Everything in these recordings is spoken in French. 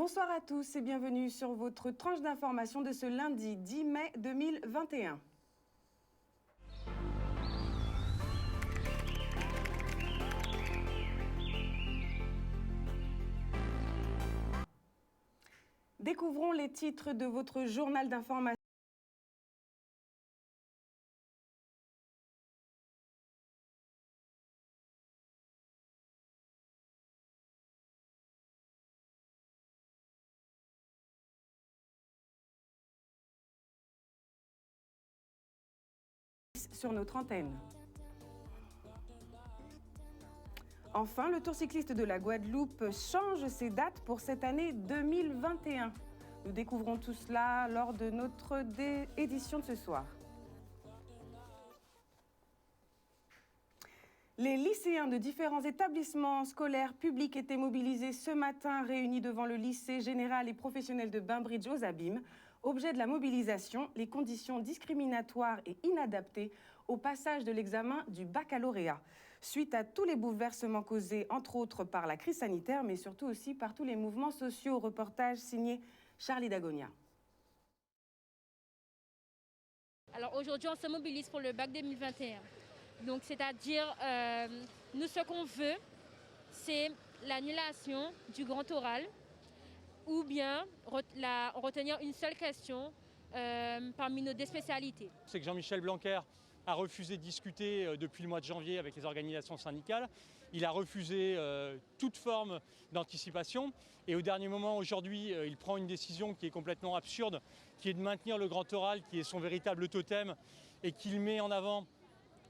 Bonsoir à tous et bienvenue sur votre tranche d'information de ce lundi 10 mai 2021. Découvrons les titres de votre journal d'information. Sur notre antenne. Enfin, le Tour cycliste de la Guadeloupe change ses dates pour cette année 2021. Nous découvrons tout cela lors de notre édition de ce soir. Les lycéens de différents établissements scolaires publics étaient mobilisés ce matin, réunis devant le lycée général et professionnel de Bainbridge aux Abîmes. Objet de la mobilisation, les conditions discriminatoires et inadaptées au passage de l'examen du baccalauréat, suite à tous les bouleversements causés, entre autres, par la crise sanitaire, mais surtout aussi par tous les mouvements sociaux. Reportage signé Charlie Dagonia. Alors aujourd'hui, on se mobilise pour le bac 2021. Donc, c'est-à-dire, nous, ce qu'on veut, c'est l'annulation du grand oral ou bien retenir une seule question parmi nos deux spécialités. C'est que Jean-Michel Blanquer a refusé de discuter depuis le mois de janvier avec les organisations syndicales. Il a refusé toute forme d'anticipation. Et au dernier moment, aujourd'hui, il prend une décision qui est complètement absurde, qui est de maintenir le grand oral, qui est son véritable totem, et qu'il met en avant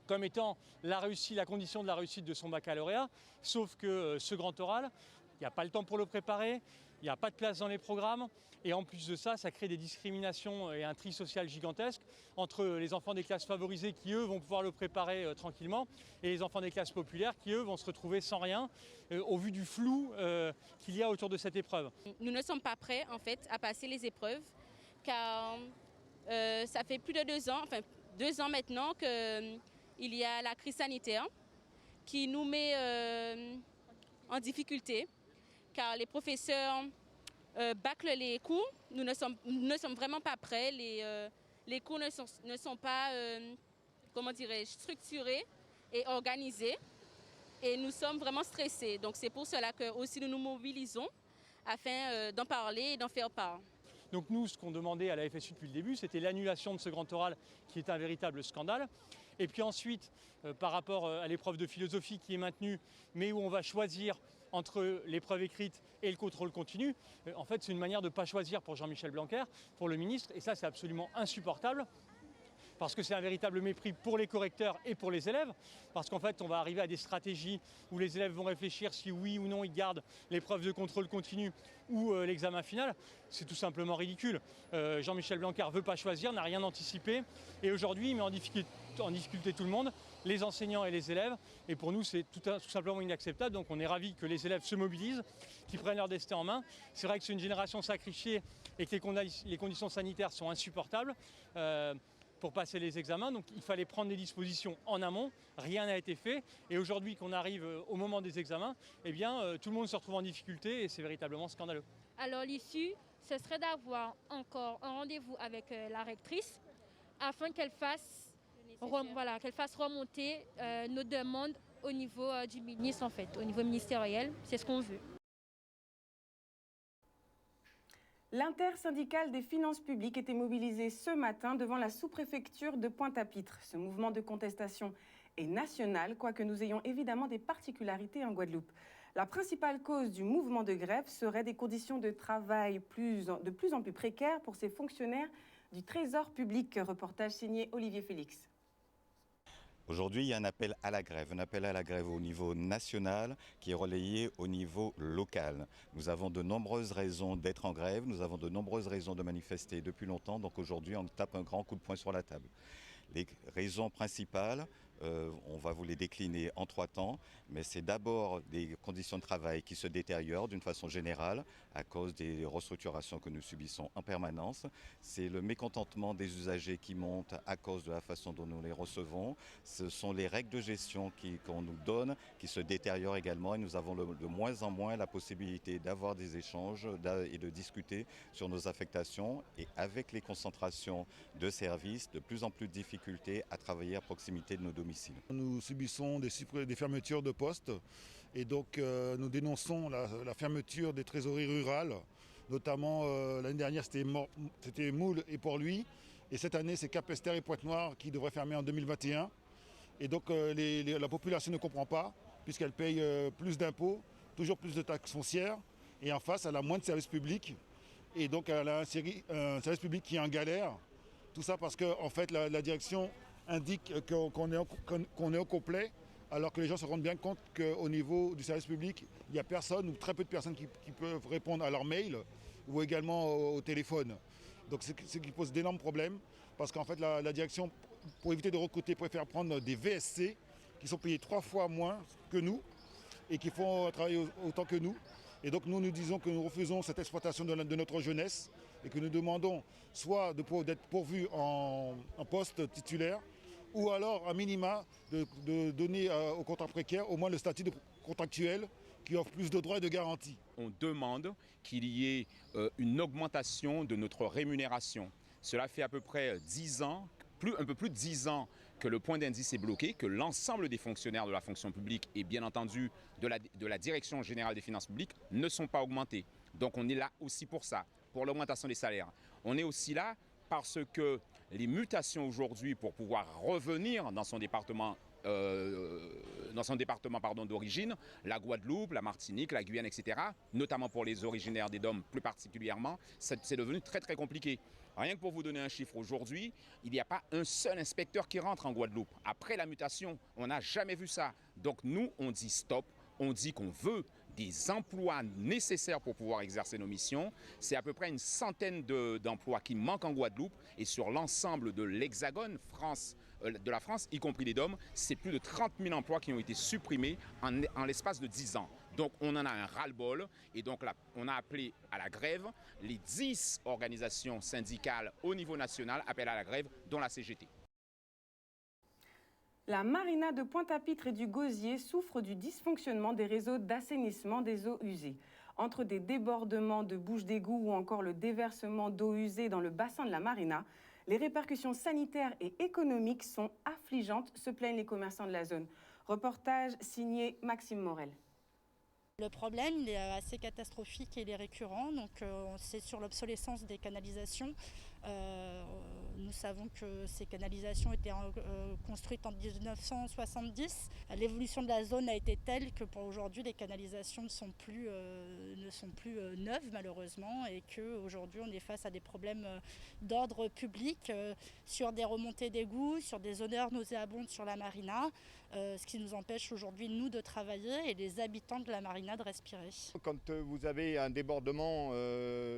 comme étant la condition de la réussite de son baccalauréat. Sauf que ce grand oral, il n'y a pas le temps pour le préparer, il n'y a pas de place dans les programmes. Et en plus de ça, ça crée des discriminations et un tri social gigantesque entre les enfants des classes favorisées qui, eux, vont pouvoir le préparer tranquillement et les enfants des classes populaires qui, eux, vont se retrouver sans rien au vu du flou qu'il y a autour de cette épreuve. Nous ne sommes pas prêts, en fait, à passer les épreuves car ça fait plus de 2 ans, enfin 2 ans maintenant qu'il y a la crise sanitaire qui nous met en difficulté car les professeurs bâclent les cours. Nous ne sommes vraiment pas prêts. Les cours ne sont pas structurés et organisés. Et nous sommes vraiment stressés. Donc c'est pour cela que aussi nous nous mobilisons afin d'en parler et d'en faire part. Donc nous, ce qu'on demandait à la FSU depuis le début, c'était l'annulation de ce grand oral qui est un véritable scandale. Et puis ensuite, par rapport à l'épreuve de philosophie qui est maintenue, mais où on va choisir entre l'épreuve écrite et le contrôle continu, en fait, c'est une manière de ne pas choisir pour Jean-Michel Blanquer, pour le ministre, et ça, c'est absolument insupportable. Parce que c'est un véritable mépris pour les correcteurs et pour les élèves, parce qu'en fait on va arriver à des stratégies où les élèves vont réfléchir si oui ou non ils gardent l'épreuve de contrôle continu ou l'examen final. C'est tout simplement ridicule. Jean-Michel Blanquer ne veut pas choisir, n'a rien anticipé, et aujourd'hui il met en difficulté tout le monde, les enseignants et les élèves, et pour nous c'est tout simplement inacceptable. Donc on est ravis que les élèves se mobilisent, qu'ils prennent leur destin en main. C'est vrai que c'est une génération sacrifiée et que les conditions sanitaires sont insupportables pour passer les examens, donc il fallait prendre des dispositions en amont, rien n'a été fait, et aujourd'hui qu'on arrive au moment des examens, eh bien tout le monde se retrouve en difficulté et c'est véritablement scandaleux. Alors l'issue, ce serait d'avoir encore un rendez-vous avec la rectrice afin qu'elle fasse remonter nos demandes au niveau du ministre, en fait, au niveau ministériel, c'est ce qu'on veut. L'intersyndicale des finances publiques était mobilisée ce matin devant la sous-préfecture de Pointe-à-Pitre. Ce mouvement de contestation est national, quoique nous ayons évidemment des particularités en Guadeloupe. La principale cause du mouvement de grève serait des conditions de travail de plus en plus précaires pour ces fonctionnaires du Trésor public. Reportage signé Olivier Félix. Aujourd'hui, il y a un appel à la grève au niveau national qui est relayé au niveau local. Nous avons de nombreuses raisons d'être en grève, nous avons de nombreuses raisons de manifester depuis longtemps, donc aujourd'hui on tape un grand coup de poing sur la table. Les raisons principales, On va vous les décliner en 3 temps, mais c'est d'abord des conditions de travail qui se détériorent d'une façon générale à cause des restructurations que nous subissons en permanence. C'est le mécontentement des usagers qui monte à cause de la façon dont nous les recevons. Ce sont les règles de gestion qu'on nous donne qui se détériorent également et nous avons de moins en moins la possibilité d'avoir des échanges et de discuter sur nos affectations, et avec les concentrations de services, de plus en plus de difficultés à travailler à proximité de nos domiciles. Nous subissons des fermetures de postes et donc nous dénonçons la fermeture des trésoreries rurales, notamment l'année dernière c'était Moule et Port-Louis, et cette année c'est Capesterre et Pointe-Noire qui devraient fermer en 2021. Et donc la population ne comprend pas, puisqu'elle paye plus d'impôts, toujours plus de taxes foncières, et en face elle a moins de services publics, et donc elle a un service public qui est en galère. Tout ça parce que en fait, la direction indique qu'on est au complet, alors que les gens se rendent bien compte qu'au niveau du service public, il n'y a personne ou très peu de personnes qui peuvent répondre à leur mail ou également au téléphone. Donc c'est ce qui pose d'énormes problèmes, parce qu'en fait la direction, pour éviter de recruter, préfère prendre des VSC qui sont payés 3 fois moins que nous et qui font travailler autant que nous. Et donc nous disons que nous refusons cette exploitation de notre jeunesse et que nous demandons soit d'être pourvus en poste titulaire, ou alors à minima de donner aux contrats précaires au moins le statut de contractuel qui offre plus de droits et de garanties. On demande qu'il y ait une augmentation de notre rémunération. Cela fait à peu près 10 ans, un peu plus de 10 ans que le point d'indice est bloqué, que l'ensemble des fonctionnaires de la fonction publique et bien entendu de la Direction générale des finances publiques ne sont pas augmentés. Donc on est là aussi pour ça, pour l'augmentation des salaires. On est aussi là parce que les mutations aujourd'hui pour pouvoir revenir dans son département d'origine, la Guadeloupe, la Martinique, la Guyane, etc., notamment pour les originaires des DOM plus particulièrement, c'est devenu très très compliqué. Rien que pour vous donner un chiffre, aujourd'hui, il n'y a pas un seul inspecteur qui rentre en Guadeloupe. Après la mutation, on n'a jamais vu ça. Donc nous, on dit stop, on dit qu'on veut des emplois nécessaires pour pouvoir exercer nos missions. C'est à peu près une centaine d'emplois qui manquent en Guadeloupe, et sur l'ensemble de l'hexagone de la France, y compris les DOM, c'est plus de 30 000 emplois qui ont été supprimés en l'espace de 10 ans. Donc on en a un ras-le-bol, et donc là, on a appelé à la grève. Les 10 organisations syndicales au niveau national appellent à la grève, dont la CGT. La marina de Pointe-à-Pitre et du Gosier souffre du dysfonctionnement des réseaux d'assainissement des eaux usées. Entre des débordements de bouches d'égout ou encore le déversement d'eau usée dans le bassin de la marina, les répercussions sanitaires et économiques sont affligeantes, se plaignent les commerçants de la zone. Reportage signé Maxime Morel. Le problème, il est assez catastrophique et il est récurrent. Donc, c'est sur l'obsolescence des canalisations. Nous savons que ces canalisations étaient construites en 1970. L'évolution de la zone a été telle que pour aujourd'hui, les canalisations ne sont plus neuves malheureusement, et qu'aujourd'hui on est face à des problèmes d'ordre public sur des remontées d'égouts, sur des odeurs nauséabondes sur la marina, ce qui nous empêche aujourd'hui nous de travailler et les habitants de la marina de respirer. Quand vous avez un débordement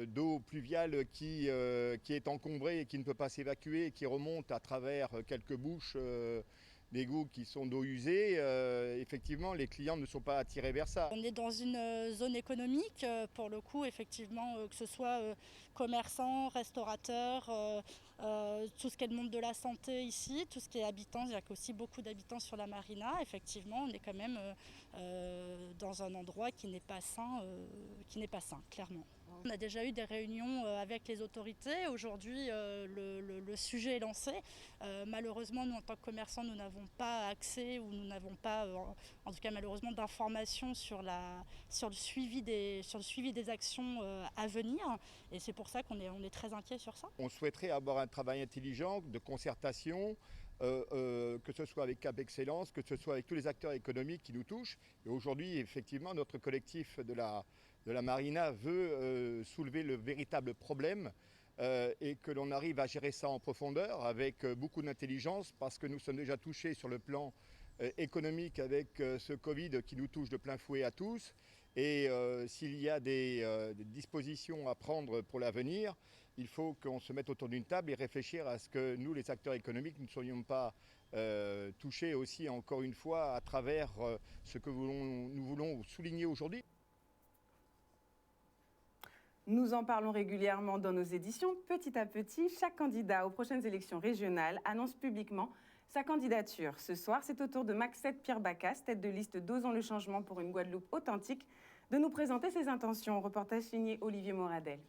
d'eau pluviale qui est encombré et qui ne peut pas s'évacuer et qui remonte à travers quelques bouches d'égouts qui sont d'eau usée, effectivement les clients ne sont pas attirés vers ça. On est dans une zone économique, pour le coup effectivement, que ce soit commerçants, restaurateurs, tout ce qui est le monde de la santé ici, tout ce qui est habitants, il y a aussi beaucoup d'habitants sur la marina. Effectivement, on est quand même dans un endroit qui n'est pas sain, clairement. On a déjà eu des réunions avec les autorités. Aujourd'hui, le sujet est lancé. Malheureusement, nous, en tant que commerçants, nous n'avons pas accès ou nous n'avons pas, en tout cas malheureusement, d'informations sur le suivi des actions à venir. Et c'est pour ça qu'on est très inquiets sur ça. On souhaiterait avoir un travail intelligent de concertation, que ce soit avec Cap Excellence, que ce soit avec tous les acteurs économiques qui nous touchent. Et aujourd'hui, effectivement, notre collectif de la Marina veut soulever le véritable problème et que l'on arrive à gérer ça en profondeur avec beaucoup d'intelligence, parce que nous sommes déjà touchés sur le plan économique avec ce Covid qui nous touche de plein fouet à tous. Et s'il y a des dispositions à prendre pour l'avenir, il faut qu'on se mette autour d'une table et réfléchir à ce que nous, les acteurs économiques, ne soyons pas touchés aussi, encore une fois, à travers ce que nous voulons souligner aujourd'hui. Nous en parlons régulièrement dans nos éditions. Petit à petit, chaque candidat aux prochaines élections régionales annonce publiquement sa candidature. Ce soir, c'est au tour de Maxette Pierre-Bacas, tête de liste d'Osons le changement pour une Guadeloupe authentique, de nous présenter ses intentions. Reportage signé Olivier Moradel.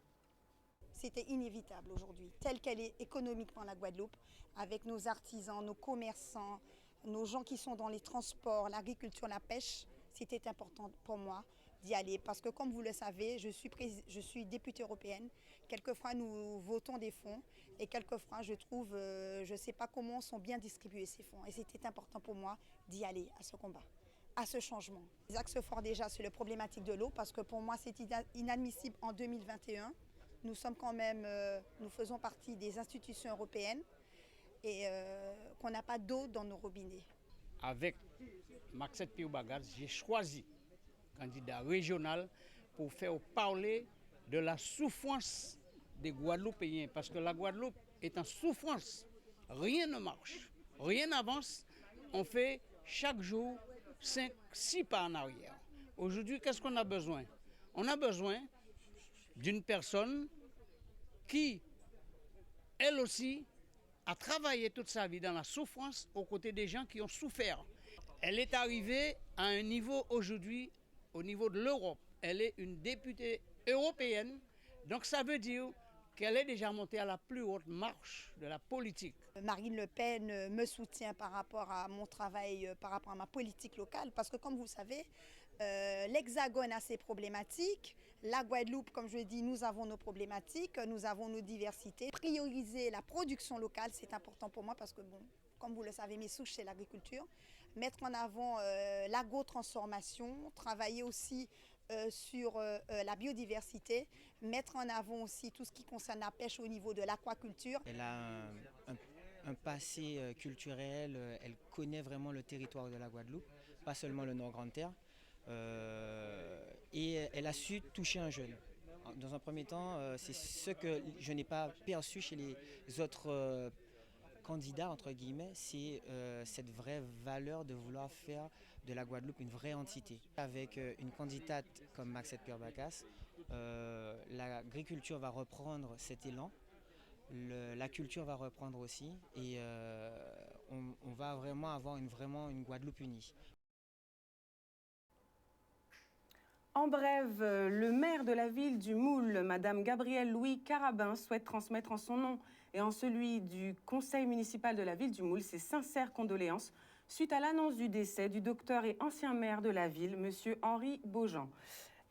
C'était inévitable aujourd'hui, telle qu'elle est économiquement la Guadeloupe, avec nos artisans, nos commerçants, nos gens qui sont dans les transports, l'agriculture, la pêche. C'était important pour moi d'y aller parce que, comme vous le savez, je suis députée européenne. Quelquefois, nous votons des fonds et quelquefois, je trouve, je ne sais pas comment sont bien distribués ces fonds. Et c'était important pour moi d'y aller à ce combat, à ce changement. Les axes forts déjà, c'est la problématique de l'eau parce que pour moi, c'est inadmissible en 2021. Nous sommes quand même, nous faisons partie des institutions européennes et qu'on n'a pas d'eau dans nos robinets. Avec Maxette Pierre-Bacas, j'ai choisi candidat régional pour faire parler de la souffrance des Guadeloupéens. Parce que la Guadeloupe est en souffrance. Rien ne marche, rien n'avance. On fait chaque jour 5-6 pas en arrière. Aujourd'hui, qu'est-ce qu'on a besoin? On a besoin d'une personne qui, elle aussi, a travaillé toute sa vie dans la souffrance aux côtés des gens qui ont souffert. Elle est arrivée à un niveau aujourd'hui, au niveau de l'Europe. Elle est une députée européenne, donc ça veut dire qu'elle est déjà montée à la plus haute marche de la politique. Marine Le Pen me soutient par rapport à mon travail, par rapport à ma politique locale, parce que comme vous le savez, l'Hexagone a ses problématiques. La Guadeloupe, comme je dis, nous avons nos problématiques, nous avons nos diversités. Prioriser la production locale, c'est important pour moi parce que, bon, comme vous le savez, mes souches, c'est l'agriculture. Mettre en avant l'agro-transformation, travailler aussi sur la biodiversité, mettre en avant aussi tout ce qui concerne la pêche au niveau de l'aquaculture. Elle a un passé culturel, elle connaît vraiment le territoire de la Guadeloupe, pas seulement le Nord-Grande-Terre. Et elle a su toucher un jeune. Dans un premier temps, c'est ce que je n'ai pas perçu chez les autres candidats, entre guillemets, c'est cette vraie valeur de vouloir faire de la Guadeloupe une vraie entité. Avec une candidate comme Maxette Pierre-Bacas, l'agriculture va reprendre cet élan, la culture va reprendre aussi, et on va vraiment avoir une Guadeloupe unie. En bref, le maire de la ville du Moule, Madame Gabrielle Louis Carabin, souhaite transmettre en son nom et en celui du conseil municipal de la ville du Moule ses sincères condoléances suite à l'annonce du décès du docteur et ancien maire de la ville, Monsieur Henri Beaujean.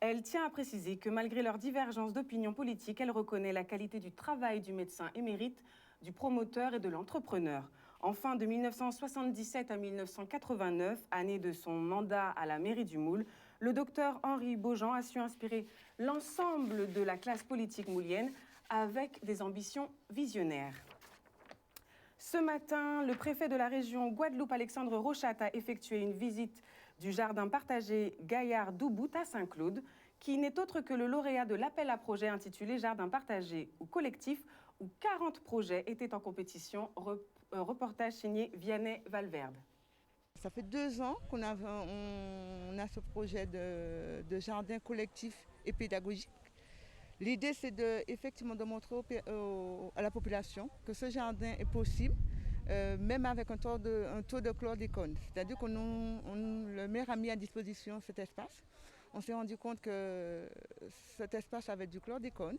Elle tient à préciser que malgré leurs divergences d'opinion politique, elle reconnaît la qualité du travail du médecin émérite, du promoteur et de l'entrepreneur. Enfin, de 1977 à 1989, année de son mandat à la mairie du Moule, le docteur Henri Beaujean a su inspirer l'ensemble de la classe politique moulienne avec des ambitions visionnaires. Ce matin, le préfet de la région Guadeloupe, Alexandre Rochat, a effectué une visite du jardin partagé Gaillard-Doubout à Saint-Claude, qui n'est autre que le lauréat de l'appel à projet intitulé Jardin partagé ou collectif, où 40 projets étaient en compétition. Reportage signé Vianney Valverde. Ça fait 2 ans qu'on a ce projet de jardin collectif et pédagogique. L'idée, c'est effectivement de montrer à la population que ce jardin est possible, même avec un taux de chlordécone. C'est-à-dire que le maire a mis à disposition cet espace. On s'est rendu compte que cet espace avait du chlordécone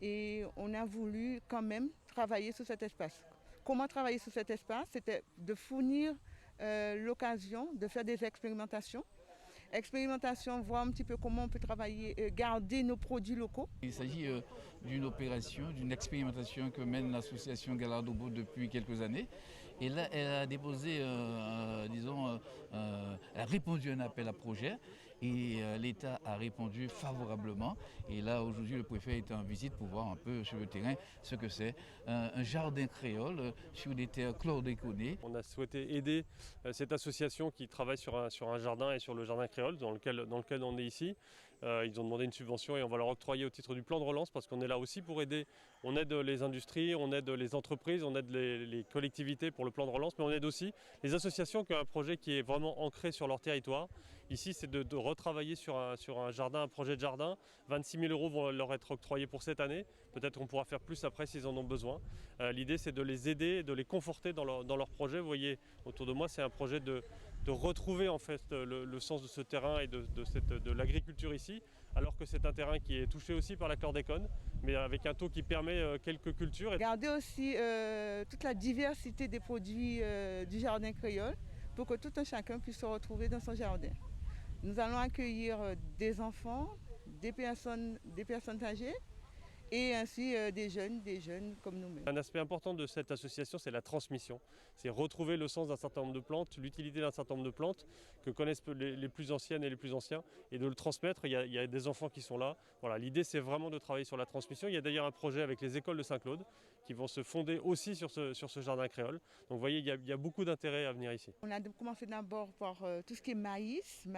et on a voulu quand même travailler sur cet espace. Comment travailler sur cet espace? C'était de fournir l'occasion de faire des expérimentations. Voir un petit peu comment on peut travailler, garder nos produits locaux. Il s'agit d'une opération, d'une expérimentation que mène l'association Gaillard-Doubout depuis quelques années. Et là, elle a déposé, elle a répondu à un appel à projet et l'État a répondu favorablement. Et là, aujourd'hui, le préfet est en visite pour voir un peu sur le terrain ce que c'est un jardin créole sur des terres chlordéconées. On a souhaité aider cette association qui travaille sur un jardin et sur le jardin créole dans lequel on est ici. Ils ont demandé une subvention et on va leur octroyer au titre du plan de relance parce qu'on est là aussi pour aider. On aide les industries, on aide les entreprises, on aide les collectivités pour le plan de relance, mais on aide aussi les associations qui ont un projet qui est vraiment ancré sur leur territoire. Ici, c'est de retravailler sur un jardin, un projet de jardin. 26 000 € vont leur être octroyés pour cette année. Peut-être qu'on pourra faire plus après s'ils en ont besoin. L'idée, c'est de les aider, de les conforter dans leur projet. Vous voyez, autour de moi, c'est un projet de retrouver en fait le sens de ce terrain et de l'agriculture ici, alors que c'est un terrain qui est touché aussi par la chlordécone, mais avec un taux qui permet quelques cultures. Garder aussi toute la diversité des produits du jardin créole pour que tout un chacun puisse se retrouver dans son jardin. Nous allons accueillir des enfants, des personnes âgées, et ainsi des jeunes comme nous-mêmes. Un aspect important de cette association, c'est la transmission. C'est retrouver le sens d'un certain nombre de plantes, l'utilité d'un certain nombre de plantes que connaissent les plus anciennes et les plus anciens, et de le transmettre. Il y a des enfants qui sont là. Voilà, l'idée, c'est vraiment de travailler sur la transmission. Il y a d'ailleurs un projet avec les écoles de Saint-Claude qui vont se fonder aussi sur ce jardin créole. Donc vous voyez, il y a beaucoup d'intérêt à venir ici. On a commencé d'abord par tout ce qui est maïs,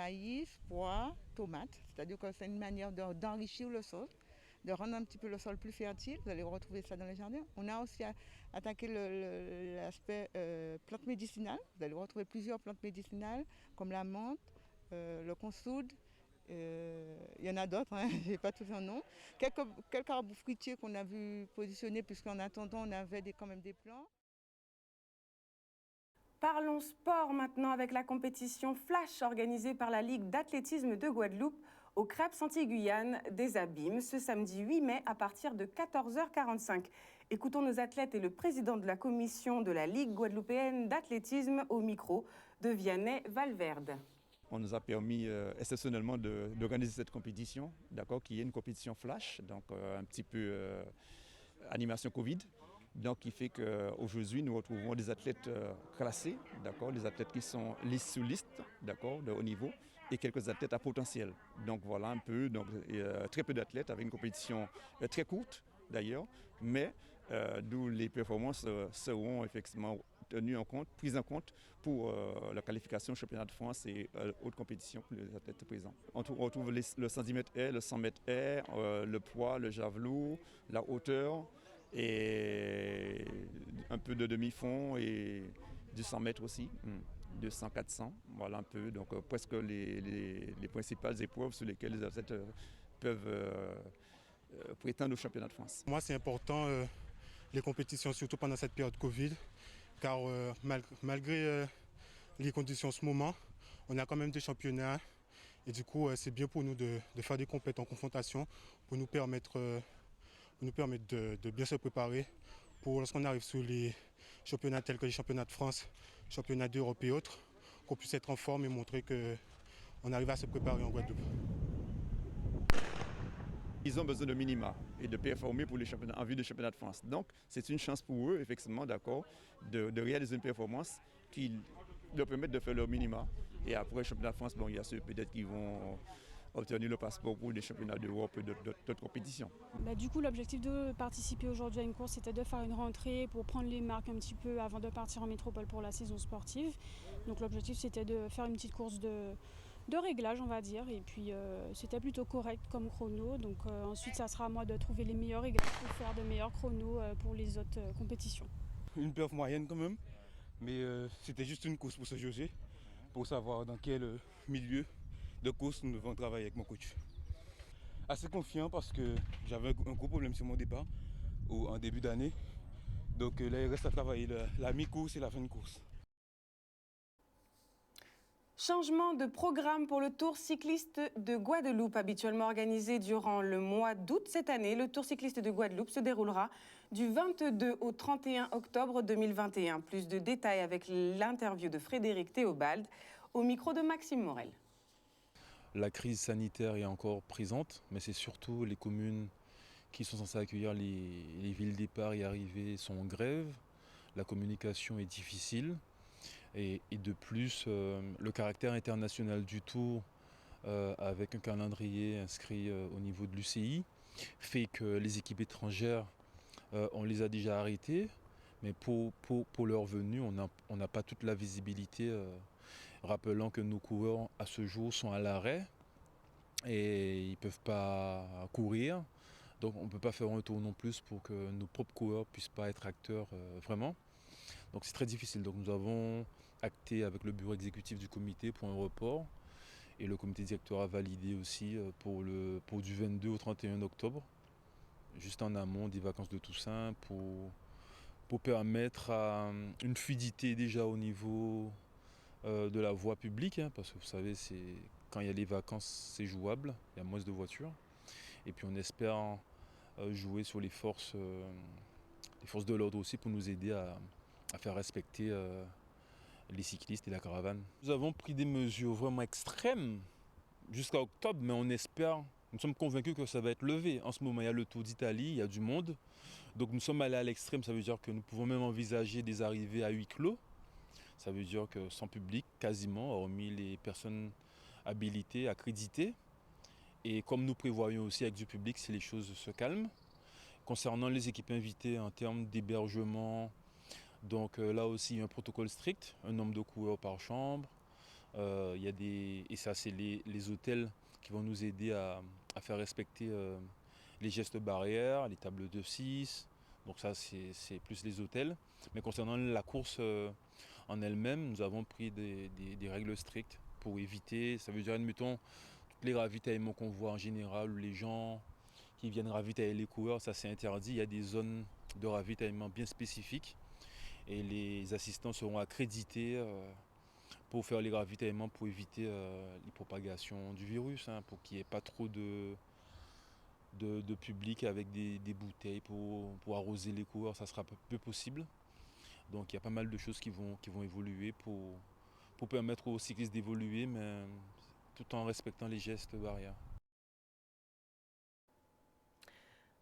pois, tomates. C'est-à-dire que c'est une manière d'enrichir le sol, de rendre un petit peu le sol plus fertile. Vous allez retrouver ça dans les jardins. On a aussi attaqué l'aspect plantes médicinales. Vous allez retrouver plusieurs plantes médicinales comme la menthe, le consoude. Il y en a d'autres, hein, je n'ai pas tous en nom. Quelques arbres fruitiers qu'on a vu positionner, puisqu'en attendant, on avait quand même des plants. Parlons sport maintenant avec la compétition Flash organisée par la Ligue d'athlétisme de Guadeloupe au Crêpes Antilles-Guyane des Abîmes ce samedi 8 mai à partir de 14h45. Écoutons nos athlètes et le président de la commission de la Ligue guadeloupéenne d'athlétisme au micro de Vianney Valverde. On nous a permis exceptionnellement d'organiser cette compétition, d'accord, qui est une compétition flash, donc un petit peu animation Covid. Donc, qui fait qu'aujourd'hui, nous retrouvons des athlètes classés, d'accord, des athlètes qui sont sous liste, d'accord, de haut niveau, et quelques athlètes à potentiel. Donc, voilà un peu, donc, très peu d'athlètes avec une compétition très courte, d'ailleurs, mais d'où les performances seront effectivement prises en compte pour la qualification au championnat de France et autres compétitions pour les athlètes présents. On retrouve le 110 mètres air, le 100 mètres air, le poids, le javelot, la hauteur, et un peu de demi-fond et du 100 mètres aussi, 200-400, voilà un peu, donc presque les principales épreuves sur lesquelles les athlètes peuvent prétendre au championnat de France. Moi, c'est important les compétitions, surtout pendant cette période Covid, car malgré les conditions en ce moment, on a quand même des championnats et du coup c'est bien pour nous de faire des compétitions en confrontation pour nous permettre de bien se préparer pour lorsqu'on arrive sur les championnats tels que les championnats de France, championnats d'Europe et autres, qu'on puisse être en forme et montrer qu'on arrive à se préparer en Guadeloupe. Ils ont besoin de minima et de performer pour les championnats, en vue des championnats de France. Donc, c'est une chance pour eux, effectivement, d'accord, de réaliser une performance qui leur permet de faire leur minima. Et après le championnat de France, bon, il y a ceux peut-être qui vont obtenir le passeport pour des championnats d'Europe et d'autres compétitions. Du coup, l'objectif de participer aujourd'hui à une course, c'était de faire une rentrée pour prendre les marques un petit peu avant de partir en métropole pour la saison sportive. Donc l'objectif, c'était de faire une petite course de réglage, on va dire, et puis c'était plutôt correct comme chrono. Donc ensuite, ça sera à moi de trouver les meilleurs réglages pour faire de meilleurs chronos pour les autres compétitions. Une perf moyenne quand même, mais c'était juste une course pour se jauger, pour savoir dans quel milieu de course nous devons travailler avec mon coach. Assez confiant parce que j'avais un gros problème sur mon départ en début d'année. Donc là, il reste à travailler la mi-course et la fin de course. Changement de programme pour le Tour cycliste de Guadeloupe. Habituellement organisé durant le mois d'août cette année, le Tour cycliste de Guadeloupe se déroulera du 22 au 31 octobre 2021. Plus de détails avec l'interview de Frédéric Théobald au micro de Maxime Morel. La crise sanitaire est encore présente, mais c'est surtout les communes qui sont censées accueillir les villes départ et arrivées sont en grève. La communication est difficile. Et de plus, le caractère international du Tour, avec un calendrier inscrit au niveau de l'UCI, fait que les équipes étrangères, on les a déjà arrêtées, mais pour leur venue, on n'a pas toute la visibilité, rappelant que nos coureurs à ce jour sont à l'arrêt. et ils ne peuvent pas courir. Donc on ne peut pas faire un tour non plus pour que nos propres coureurs ne puissent pas être acteurs vraiment. Donc c'est très difficile. Donc nous avons acté avec le bureau exécutif du comité pour un report. Et le comité directeur a validé aussi pour du 22 au 31 octobre, juste en amont des vacances de Toussaint, pour permettre une fluidité déjà au niveau de la voie publique, hein, parce que vous savez, quand il y a les vacances, c'est jouable, il y a moins de voitures. Et puis on espère jouer sur les forces de l'ordre aussi pour nous aider à faire respecter les cyclistes et la caravane. Nous avons pris des mesures vraiment extrêmes jusqu'à octobre, mais nous sommes convaincus que ça va être levé. En ce moment, il y a le Tour d'Italie, il y a du monde. Donc nous sommes allés à l'extrême, ça veut dire que nous pouvons même envisager des arrivées à huis clos. Ça veut dire que sans public, quasiment, hormis les personnes habilitées, accréditées. Et comme nous prévoyons aussi avec du public, si les choses se calment. Concernant les équipes invitées en termes d'hébergement, donc là aussi, il y a un protocole strict, un nombre de coureurs par chambre. Et ça, c'est les hôtels qui vont nous aider à faire respecter les gestes barrières, les tables de 6. Donc ça, c'est plus les hôtels. Mais concernant la course en elle-même, nous avons pris des règles strictes pour éviter, ça veut dire, admettons, tous les ravitaillements qu'on voit en général, où les gens qui viennent ravitailler les coureurs, ça c'est interdit. Il y a des zones de ravitaillement bien spécifiques. Et les assistants seront accrédités pour faire les ravitaillements pour éviter les propagations du virus, hein, pour qu'il n'y ait pas trop de public avec des bouteilles pour arroser les coureurs, ça sera peu possible. Donc il y a pas mal de choses qui vont évoluer pour permettre aux cyclistes d'évoluer, mais tout en respectant les gestes barrières.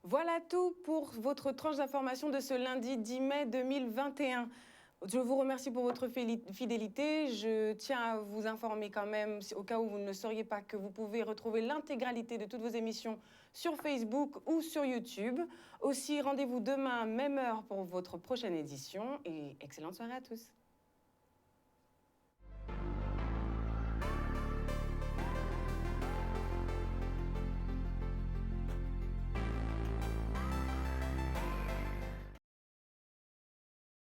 Voilà tout pour votre tranche d'information de ce lundi 10 mai 2021. Je vous remercie pour votre fidélité. Je tiens à vous informer quand même, au cas où vous ne le sauriez pas, que vous pouvez retrouver l'intégralité de toutes vos émissions sur Facebook ou sur YouTube. Aussi, rendez-vous demain, même heure, pour votre prochaine édition. Et excellente soirée à tous.